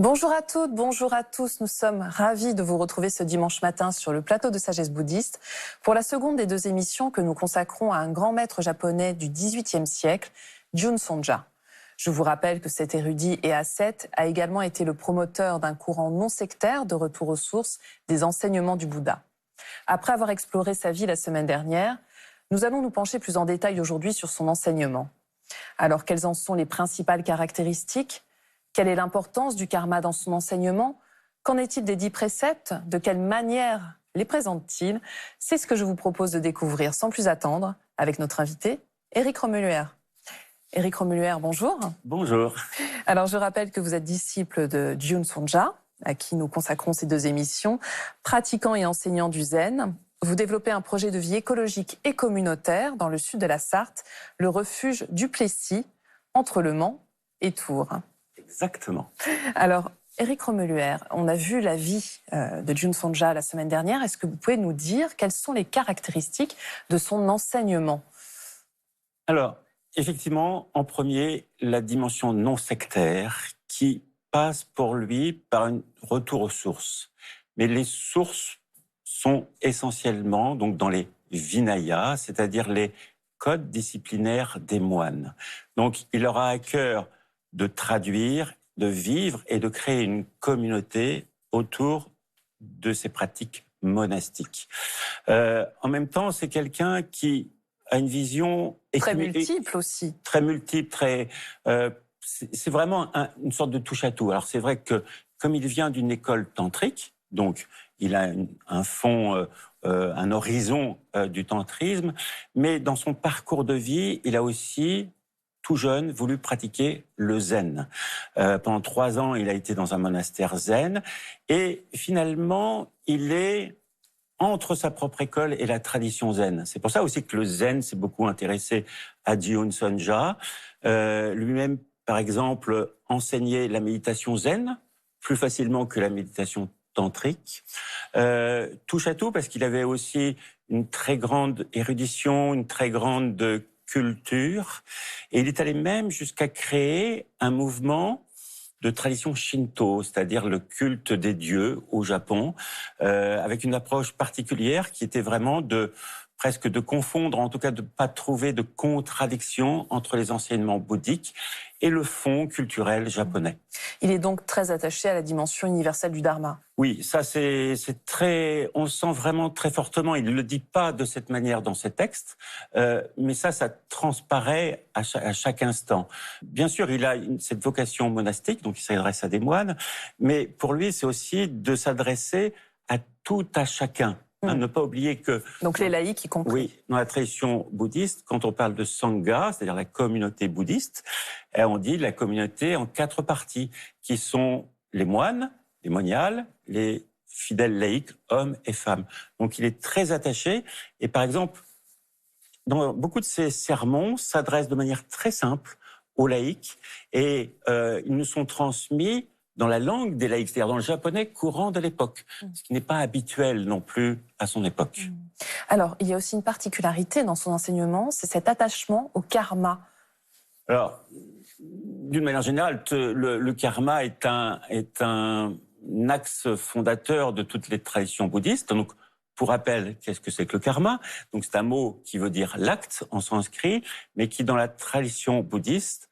Bonjour à toutes, bonjour à tous. Nous sommes ravis de vous retrouver ce dimanche matin sur le plateau de Sagesse Bouddhiste pour la seconde des deux émissions que nous consacrons à un grand maître japonais du XVIIIe siècle, Jun Sonja. Je vous rappelle que cet érudit et ascète a également été le promoteur d'un courant non sectaire de retour aux sources des enseignements du Bouddha. Après avoir exploré sa vie la semaine dernière, nous allons nous pencher plus en détail aujourd'hui sur son enseignement. Alors, quelles en sont les principales caractéristiques ? Quelle est l'importance du karma dans son enseignement? Qu'en est-il des 10 préceptes? De quelle manière les présente-t-il? C'est ce que je vous propose de découvrir sans plus attendre avec notre invité, Éric Romuluer. Éric Romuluer, bonjour. Bonjour. Alors, je rappelle que vous êtes disciple de Jun Sonja, à qui nous consacrons ces deux émissions, pratiquant et enseignant du zen. Vous développez un projet de vie écologique et communautaire dans le sud de la Sarthe, le refuge du Plessis, entre Le Mans et Tours. Exactement. Alors, Éric Romuluer, on a vu la vie de Jun Sonja la semaine dernière. Est-ce que vous pouvez nous dire quelles sont les caractéristiques de son enseignement? Alors, effectivement, en premier, la dimension non sectaire qui passe pour lui par un retour aux sources. Mais les sources sont essentiellement donc dans les Vinayas, c'est-à-dire les codes disciplinaires des moines. Donc, il aura à cœur de traduire, de vivre et de créer une communauté autour de ces pratiques monastiques. En même temps, c'est quelqu'un qui a une vision très multiple aussi. Très multiple, c'est vraiment une sorte de touche-à-tout. Alors c'est vrai que comme il vient d'une école tantrique, donc il a un fond, un horizon du tantrisme, mais dans son parcours de vie, il a aussi tout jeune, voulu pratiquer le zen. Pendant 3 ans, il a été dans un monastère zen. Et finalement, il est entre sa propre école et la tradition zen. C'est pour ça aussi que le zen s'est beaucoup intéressé à Jun Sonja. Lui-même, par exemple, enseignait la méditation zen plus facilement que la méditation tantrique. Touche à tout, parce qu'il avait aussi une très grande érudition, une très grande culture, et il est allé même jusqu'à créer un mouvement de tradition shinto, c'est-à-dire le culte des dieux au Japon, avec une approche particulière qui était vraiment presque de confondre, en tout cas de ne pas trouver de contradiction entre les enseignements bouddhiques et le fond culturel japonais. Il est donc très attaché à la dimension universelle du dharma. Oui, ça c'est très, on le sent vraiment très fortement. Il ne le dit pas de cette manière dans ses textes, mais ça transparaît à chaque instant. Bien sûr, il a cette vocation monastique, donc il s'adresse à des moines, mais pour lui, c'est aussi de s'adresser à tout à chacun. Ne pas oublier que... Donc les laïcs y compris. Oui, dans la tradition bouddhiste, quand on parle de Sangha, c'est-à-dire la communauté bouddhiste, on dit la communauté en 4 parties, qui sont les moines, les moniales, les fidèles laïcs, hommes et femmes. Donc il est très attaché, et par exemple, dans beaucoup de ses sermons s'adressent de manière très simple aux laïcs, et ils nous sont transmis dans la langue des laïcs, c'est-à-dire dans le japonais courant de l'époque, ce qui n'est pas habituel non plus à son époque. Alors, il y a aussi une particularité dans son enseignement, c'est cet attachement au karma. Alors, d'une manière générale, le karma est un axe fondateur de toutes les traditions bouddhistes. Donc, pour rappel, qu'est-ce que c'est que le karma? Donc, c'est un mot qui veut dire l'acte en sanskrit, mais qui, dans la tradition bouddhiste,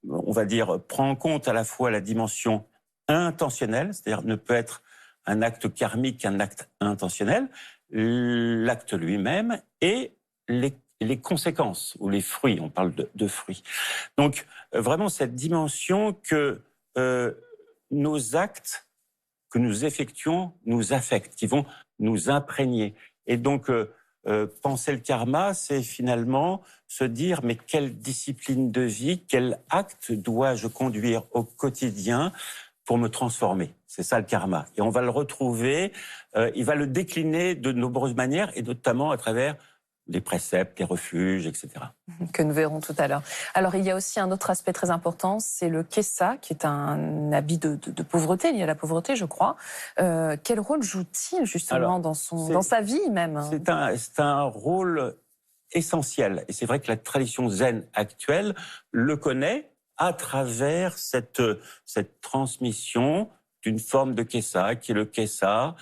on va dire, prend en compte à la fois la dimension intentionnelle, c'est-à-dire ne peut être un acte karmique qu'un acte intentionnel, l'acte lui-même et les conséquences ou les fruits, on parle de fruits. Donc vraiment cette dimension que nos actes que nous effectuons nous affectent, qui vont nous imprégner. Et donc penser le karma, c'est finalement se dire mais quelle discipline de vie, quel acte dois-je conduire au quotidien pour me transformer? C'est ça le karma. Et on va le retrouver, il va le décliner de nombreuses manières, et notamment à travers les préceptes, les refuges, etc. Que nous verrons tout à l'heure. Alors, il y a aussi un autre aspect très important, c'est le kessa, qui est un habit de pauvreté, lié à la pauvreté, je crois. Quel rôle joue-t-il justement dans sa vie même? C'est un rôle essentiel. Et c'est vrai que la tradition zen actuelle le connaît, à travers cette transmission d'une forme de kessa, qui est le kessa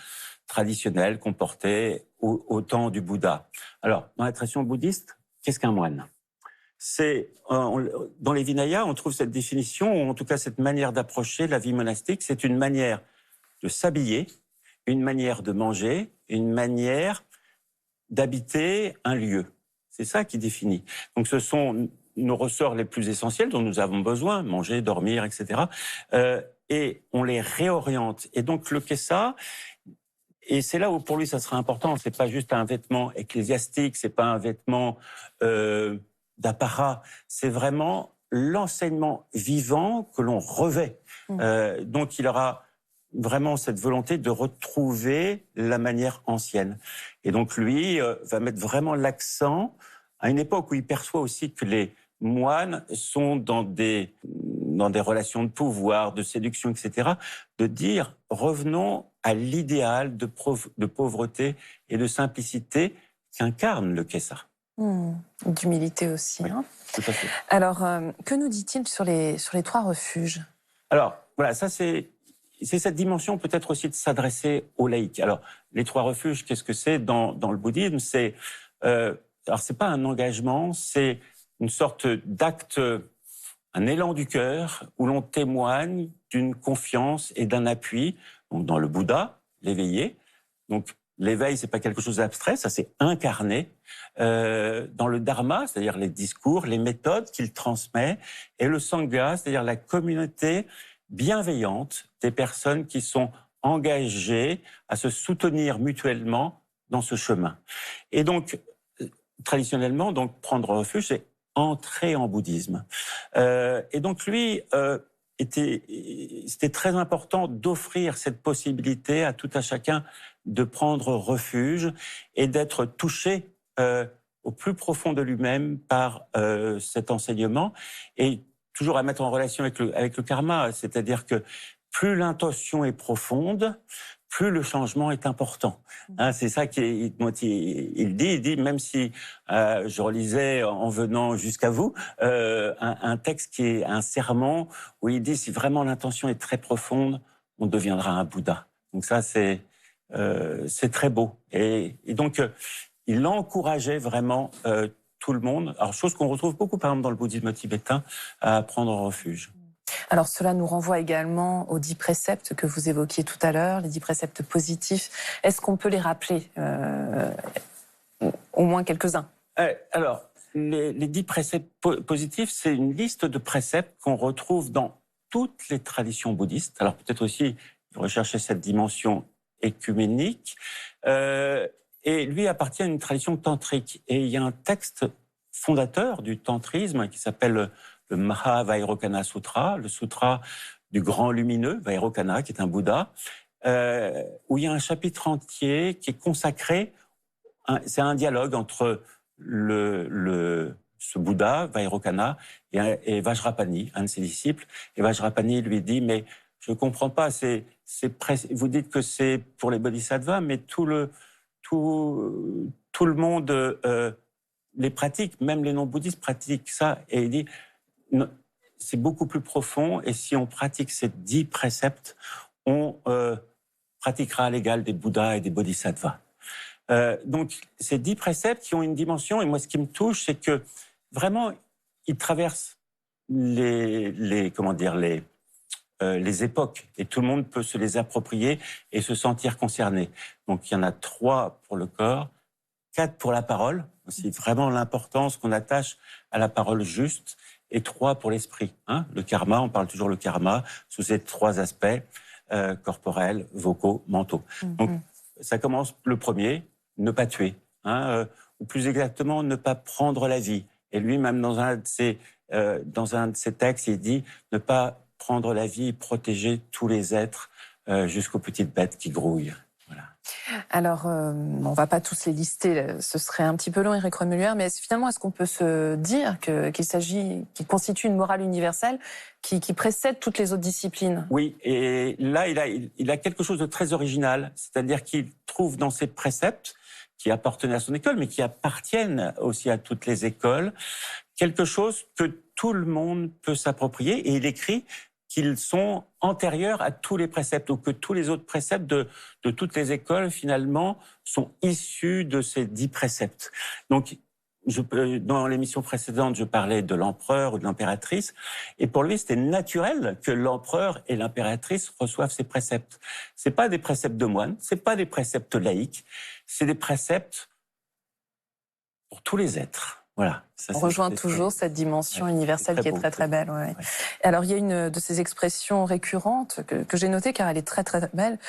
traditionnel qu'on portait au temps du Bouddha. Alors, dans la tradition bouddhiste, qu'est-ce qu'un moine ? Dans les Vinayas, on trouve cette définition, ou en tout cas cette manière d'approcher la vie monastique. C'est une manière de s'habiller, une manière de manger, une manière d'habiter un lieu. C'est ça qui définit. Donc ce sont nos ressorts les plus essentiels dont nous avons besoin, manger, dormir, etc. Et on les réoriente. Et donc le kessa, et c'est là où pour lui ça sera important, c'est pas juste un vêtement ecclésiastique, c'est pas un vêtement d'apparat, c'est vraiment l'enseignement vivant que l'on revêt. Donc il aura vraiment cette volonté de retrouver la manière ancienne. Et donc lui va mettre vraiment l'accent à une époque où il perçoit aussi que les moines sont dans des relations de pouvoir, de séduction, etc., de dire revenons à l'idéal de pauvreté et de simplicité qu'incarne le kessa. D'humilité aussi. Oui, tout à fait. Alors, que nous dit-il sur les 3 refuges ? Alors, voilà, ça c'est cette dimension peut-être aussi de s'adresser aux laïcs. Alors, les 3 refuges, qu'est-ce que c'est dans le bouddhisme ? Alors, c'est pas un engagement, c'est une sorte d'acte, un élan du cœur où l'on témoigne d'une confiance et d'un appui. Donc, dans le Bouddha, l'éveillé. Donc, l'éveil, c'est pas quelque chose d'abstrait, ça c'est incarné dans le Dharma, c'est-à-dire les discours, les méthodes qu'il transmet, et le Sangha, c'est-à-dire la communauté bienveillante des personnes qui sont engagées à se soutenir mutuellement dans ce chemin. Et donc, traditionnellement, donc prendre refuge, c'est entrer en bouddhisme. Et donc lui, c'était très important d'offrir cette possibilité à tout à chacun de prendre refuge et d'être touché au plus profond de lui-même par cet enseignement, et toujours à mettre en relation avec le karma, c'est-à-dire que plus l'intention est profonde, plus le changement est important. Hein, c'est ça qu'il dit, même si je relisais en venant jusqu'à vous un texte qui est un sermon où il dit si vraiment l'intention est très profonde, on deviendra un Bouddha. Donc ça c'est très beau. Et donc il encourageait vraiment tout le monde. Alors chose qu'on retrouve beaucoup par exemple dans le bouddhisme tibétain, à prendre refuge. Alors cela nous renvoie également aux 10 préceptes que vous évoquiez tout à l'heure, les 10 préceptes positifs. Est-ce qu'on peut les rappeler au moins quelques-uns? Alors, les 10 préceptes positifs, c'est une liste de préceptes qu'on retrouve dans toutes les traditions bouddhistes. Alors peut-être aussi rechercher cette dimension écuménique. Et lui appartient à une tradition tantrique. Et il y a un texte fondateur du tantrisme qui s'appelle le Mahavairokkana Sutra, le sutra du grand lumineux, Vairocana, qui est un Bouddha, où il y a un chapitre entier qui est consacré, c'est un dialogue entre ce Bouddha, Vairocana, et Vajrapani, un de ses disciples. Et Vajrapani lui dit, mais je ne comprends pas, vous dites que c'est pour les bodhisattvas, mais tout le monde les pratique, même les non-bouddhistes pratiquent ça. Et il dit, c'est beaucoup plus profond, et si on pratique ces 10 préceptes, on pratiquera à l'égal des Bouddhas et des bodhisattvas. Donc, ces 10 préceptes qui ont une dimension, et moi, ce qui me touche, c'est que vraiment, ils traversent les époques, et tout le monde peut se les approprier et se sentir concerné. Donc, il y en a 3 pour le corps, 4 pour la parole, c'est vraiment l'importance qu'on attache à la parole juste, et 3 pour l'esprit. Hein, le karma, on parle toujours le karma sous ces 3 aspects, corporels, vocaux, mentaux. Donc, ça commence le premier, ne pas tuer, hein, ou plus exactement, ne pas prendre la vie. Et lui-même, dans un de ses textes, il dit ne pas prendre la vie, protéger tous les êtres jusqu'aux petites bêtes qui grouillent. Voilà. Alors, on ne va pas tous les lister, ce serait un petit peu long, Éric Remulier, mais finalement, est-ce qu'on peut se dire qu'il constitue une morale universelle qui précède toutes les autres disciplines? Oui, et là, il a quelque chose de très original, c'est-à-dire qu'il trouve dans ses préceptes, qui appartenaient à son école, mais qui appartiennent aussi à toutes les écoles, quelque chose que tout le monde peut s'approprier, et il écrit qu'ils sont antérieurs à tous les préceptes, ou que tous les autres préceptes de toutes les écoles, finalement, sont issus de ces 10 préceptes. Donc, dans l'émission précédente, je parlais de l'empereur ou de l'impératrice, et pour lui, c'était naturel que l'empereur et l'impératrice reçoivent ces préceptes. C'est pas des préceptes de moines, c'est pas des préceptes laïques, c'est des préceptes pour tous les êtres. Voilà. Ça, on rejoint toujours cette dimension universelle qui est très très belle. Ouais. Ouais. Alors il y a une de ces expressions récurrentes que j'ai notées car elle est très très belle.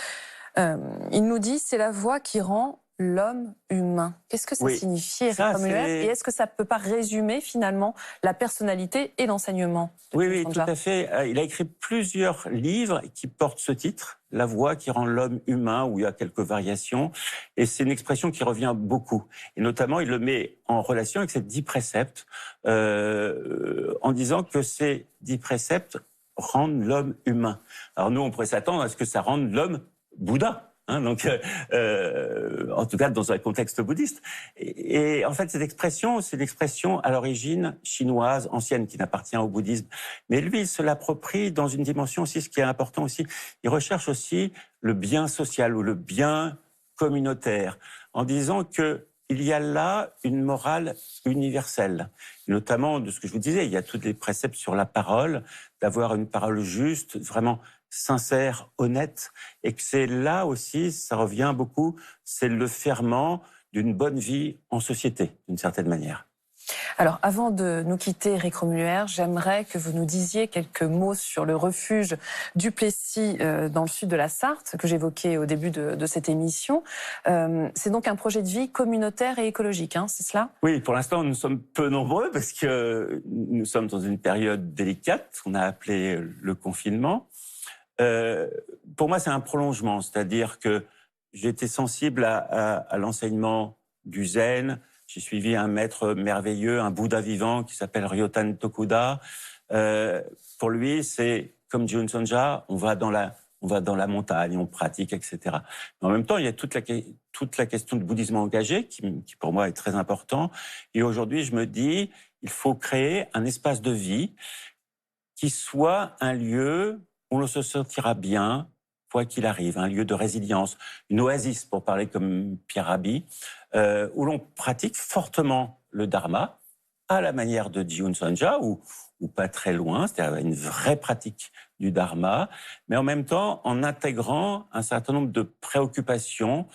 Il nous dit c'est la voix qui rend l'homme humain. Qu'est-ce que ça signifie, Éric Remuller ? Et est-ce que ça ne peut pas résumer finalement la personnalité et l'enseignement de Oui, tout à fait. Il a écrit plusieurs livres qui portent ce titre, La voix qui rend l'homme humain, où il y a quelques variations. Et c'est une expression qui revient beaucoup. Et notamment, il le met en relation avec ces 10 préceptes, en disant que ces 10 préceptes rendent l'homme humain. Alors nous, on pourrait s'attendre à ce que ça rende l'homme Bouddha. Donc, en tout cas, dans un contexte bouddhiste. Et en fait, cette expression, c'est l'expression à l'origine chinoise ancienne qui n'appartient au bouddhisme. Mais lui, il se l'approprie dans une dimension aussi, ce qui est important aussi. Il recherche aussi le bien social ou le bien communautaire, en disant que il y a là une morale universelle, notamment de ce que je vous disais. Il y a tous les préceptes sur la parole, d'avoir une parole juste, vraiment sincère, honnête, et que c'est là aussi, ça revient beaucoup, c'est le ferment d'une bonne vie en société, d'une certaine manière. Alors, avant de nous quitter, Éric Remuller, j'aimerais que vous nous disiez quelques mots sur le refuge du Plessis dans le sud de la Sarthe, que j'évoquais au début de cette émission. C'est donc un projet de vie communautaire et écologique, c'est cela ? Oui, pour l'instant, nous sommes peu nombreux parce que nous sommes dans une période délicate, qu'on a appelée le confinement. Pour moi, c'est un prolongement, c'est-à-dire que j'ai été sensible à l'enseignement du zen. J'ai suivi un maître merveilleux, un Bouddha vivant qui s'appelle Ryotan Tokuda. Pour lui, c'est comme Jun Sonja, on va dans la montagne, on pratique, etc. Mais en même temps, il y a toute la question du bouddhisme engagé qui pour moi est très important. Et aujourd'hui, je me dis, il faut créer un espace de vie qui soit un lieu où l'on se sentira bien, quoi qu'il arrive, un lieu de résilience, une oasis, pour parler comme Pierre Rabhi, où l'on pratique fortement le dharma, à la manière de Jun Sonja, ou pas très loin, c'est-à-dire une vraie pratique du dharma, mais en même temps en intégrant un certain nombre de préoccupations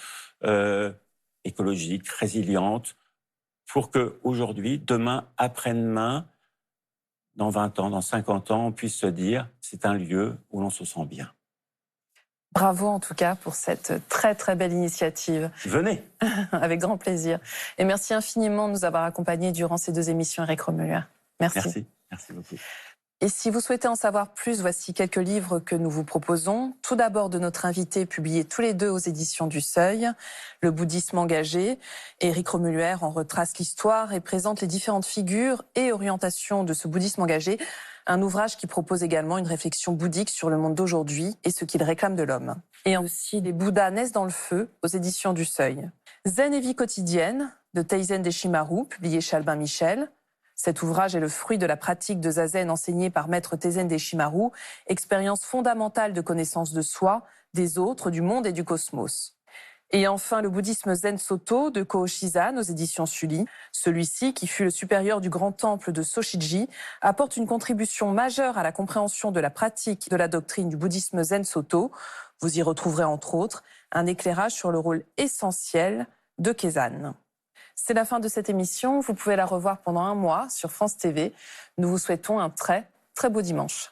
écologiques, résilientes, pour que aujourd'hui, demain, après-demain, dans 20 ans, dans 50 ans, on puisse se dire c'est un lieu où l'on se sent bien. Bravo en tout cas pour cette très très belle initiative. Venez. Avec grand plaisir. Et merci infiniment de nous avoir accompagnés durant ces 2 émissions, Éric Remuller. Merci. Merci beaucoup. Et si vous souhaitez en savoir plus, voici quelques livres que nous vous proposons. Tout d'abord de notre invité, publié tous les 2 aux éditions du Seuil, Le bouddhisme engagé. Éric Remuller en retrace l'histoire et présente les différentes figures et orientations de ce bouddhisme engagé. Un ouvrage qui propose également une réflexion bouddhique sur le monde d'aujourd'hui et ce qu'il réclame de l'homme. Et aussi Les Bouddhas naissent dans le feu, aux éditions du Seuil. Zen et vie quotidienne, de Taizen Deshimaru, publié chez Albin Michel. Cet ouvrage est le fruit de la pratique de Zazen enseignée par maître Taizen Deshimaru, expérience fondamentale de connaissance de soi, des autres, du monde et du cosmos. Et enfin, le bouddhisme Zen Soto de Kō Shizan aux éditions Sully. Celui-ci, qui fut le supérieur du grand temple de Soshiji, apporte une contribution majeure à la compréhension de la pratique de la doctrine du bouddhisme Zen Soto. Vous y retrouverez entre autres un éclairage sur le rôle essentiel de Kezan. C'est la fin de cette émission. Vous pouvez la revoir pendant 1 mois sur France TV. Nous vous souhaitons un très, très beau dimanche.